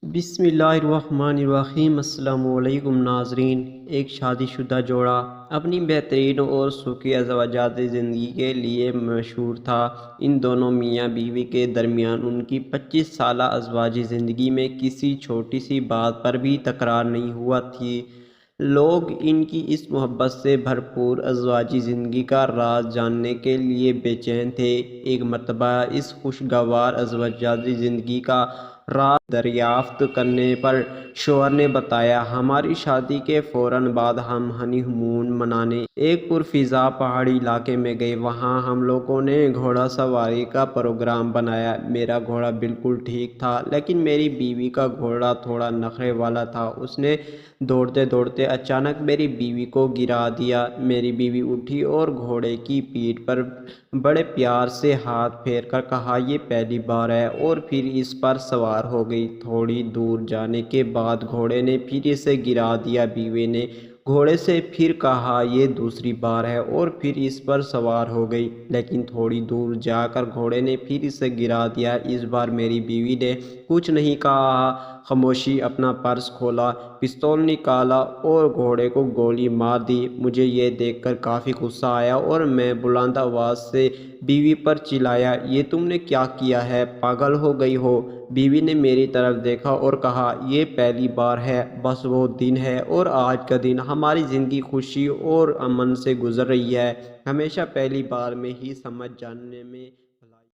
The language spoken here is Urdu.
بسم اللہ الرحمن الرحیم۔ السلام علیکم ناظرین۔ ایک شادی شدہ جوڑا اپنی بہترین اور سکھی ازدواجی زندگی کے لیے مشہور تھا۔ ان دونوں میاں بیوی کے درمیان ان کی 25 سالہ ازدواجی زندگی میں کسی چھوٹی سی بات پر بھی تکرار نہیں ہوا تھی۔ لوگ ان کی اس محبت سے بھرپور ازدواجی زندگی کا راز جاننے کے لیے بے چین تھے۔ ایک مرتبہ اس خوشگوار ازدواجی زندگی کا راز دریافت کرنے پر شوہر نے بتایا، ہماری شادی کے فوراً بعد ہم ہنی مون منانے ایک پرفضا پہاڑی علاقے میں گئے۔ وہاں ہم لوگوں نے گھوڑا سواری کا پروگرام بنایا۔ میرا گھوڑا بالکل ٹھیک تھا، لیکن میری بیوی کا گھوڑا تھوڑا نخرے والا تھا۔ اس نے دوڑتے دوڑتے اچانک میری بیوی کو گرا دیا۔ میری بیوی اٹھی اور گھوڑے کی پیٹھ پر بڑے پیار سے ہاتھ پھیر کر کہا، یہ پہلی بار ہے، اور پھر اس پر سوار ہو گئی۔ تھوڑی دور جانے کے بعد گھوڑے نے پھر اسے گرا دیا۔ بیوی نے گھوڑے سے پھر کہا، یہ دوسری بار ہے، اور پھر اس پر سوار ہو گئی۔ لیکن تھوڑی دور جا کر گھوڑے نے پھر اسے گرا دیا۔ اس بار میری بیوی نے کچھ نہیں کہا، خاموشی اپنا پرس کھولا، پستول نکالا اور گھوڑے کو گولی مار دی۔ مجھے یہ دیکھ کر کافی غصہ آیا اور میں بلند آواز سے بیوی پر چلایا، یہ تم نے کیا کیا ہے؟ پاگل ہو گئی ہو؟ بیوی نے میری طرف دیکھا اور کہا، یہ پہلی بار ہے، بس وہ دن ہے، اور آج کا دن ہماری زندگی خوشی اور امن سے گزر رہی ہے۔ ہمیشہ پہلی بار میں ہی سمجھ جانے میں